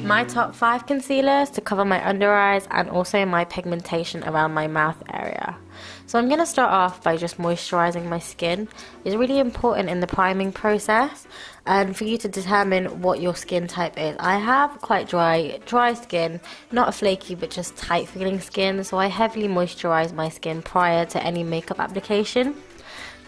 My top 5 concealers to cover my under eyes and also my pigmentation around my mouth area. So I'm going to start off by just moisturizing my skin. It's really important in the priming process and for you to determine what your skin type is. I have quite dry skin, not a flaky but just tight feeling skin, so I heavily moisturize my skin prior to any makeup application.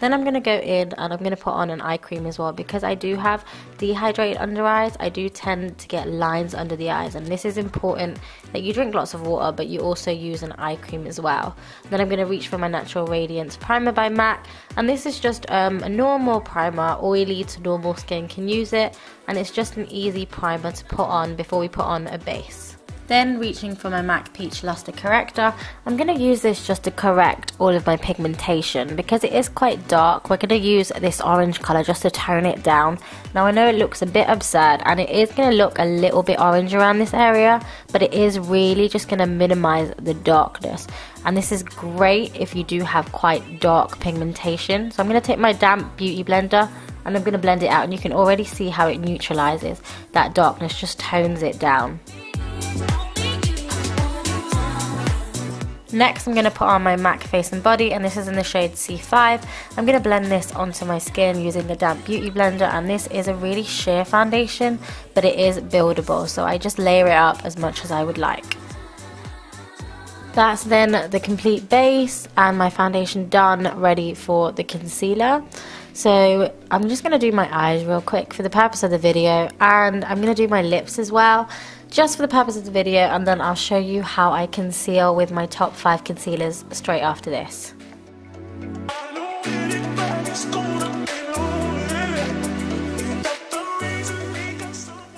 Then I'm going to go in and I'm going to put on an eye cream as well, because I do have dehydrated under eyes. I do tend to get lines under the eyes, and this is important that you drink lots of water but you also use an eye cream as well. Then I'm going to reach for my Natural Radiance Primer by MAC, and this is just a normal primer. Oily to normal skin can use it, and it's just an easy primer to put on before we put on a base. Then reaching for my MAC Peach Lustre Corrector, I'm going to use this just to correct all of my pigmentation because it is quite dark. We're going to use this orange colour just to tone it down. Now I know it looks a bit absurd and it is going to look a little bit orange around this area, but it is really just going to minimise the darkness. And this is great if you do have quite dark pigmentation. So I'm going to take my damp beauty blender and I'm going to blend it out, and you can already see how it neutralises that darkness, just tones it down. Next I'm going to put on my MAC Face and Body, and this is in the shade C5. I'm going to blend this onto my skin using the damp beauty blender, and this is a really sheer foundation but it is buildable, so I just layer it up as much as I would like. That's then the complete base and my foundation done, ready for the concealer. So I'm just going to do my eyes real quick for the purpose of the video, and I'm going to do my lips as well just for the purpose of the video, and then I'll show you how I conceal with my top 5 concealers straight after this.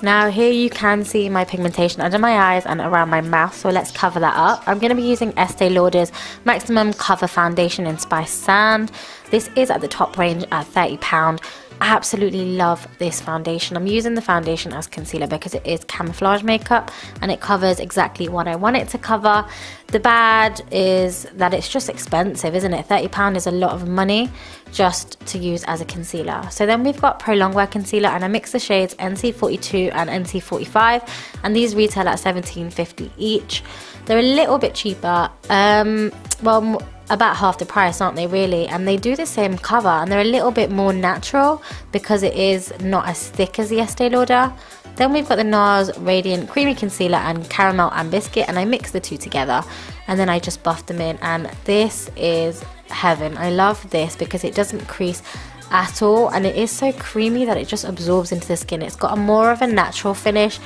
Now here you can see my pigmentation under my eyes and around my mouth, so let's cover that up. I'm going to be using Estee Lauder's Maximum Cover Foundation in Spice Sand. This is at the top range at £30. I absolutely love this foundation. I'm using the foundation as concealer because it is camouflage makeup and it covers exactly what I want it to cover. The bad is that it's just expensive, isn't it? £30 is a lot of money just to use as a concealer. So then we've got Pro Longwear Concealer, and I mix the shades NC42 and NC45, and these retail at £17.50 each. They're a little bit cheaper, well, about half the price, aren't they, really? And they do the same cover, and they're a little bit more natural because it is not as thick as the Estee Lauder. Then we've got the NARS Radiant Creamy Concealer and Caramel and Biscuit, and I mix the two together and then I just buff them in, and this is heaven. I love this because it doesn't crease at all, and it is so creamy that it just absorbs into the skin. It's got a more of a natural finish,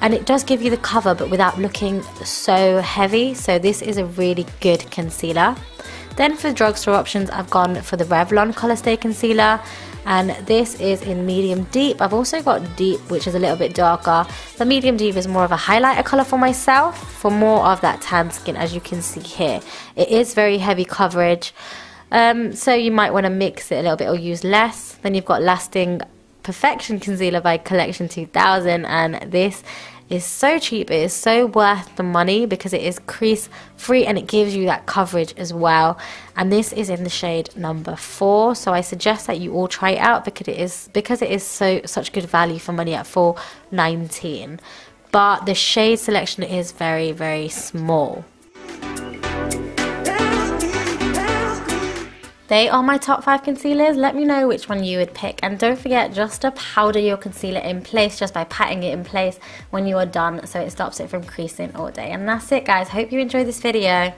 and it does give you the cover but without looking so heavy, so this is a really good concealer. Then for drugstore options, I've gone for the Revlon COLOURSTAY Concealer, and this is in medium deep. I've also got deep, which is a little bit darker. The medium deep is more of a highlighter colour for myself, for more of that tan skin, as you can see here. It is very heavy coverage, so you might want to mix it a little bit or use less. Then you've got Lasting Perfection Concealer by Collection 2000, and this is so cheap. It is so worth the money because it is crease free and it gives you that coverage as well, and this is in the shade number 4, so I suggest that you all try it out because it is such good value for money at $4.19, but the shade selection is very, very small. They are my top 5 concealers. Let me know which one you would pick, and don't forget just to powder your concealer in place just by patting it in place when you are done, so it stops it from creasing all day. And that's it, guys. Hope you enjoyed this video.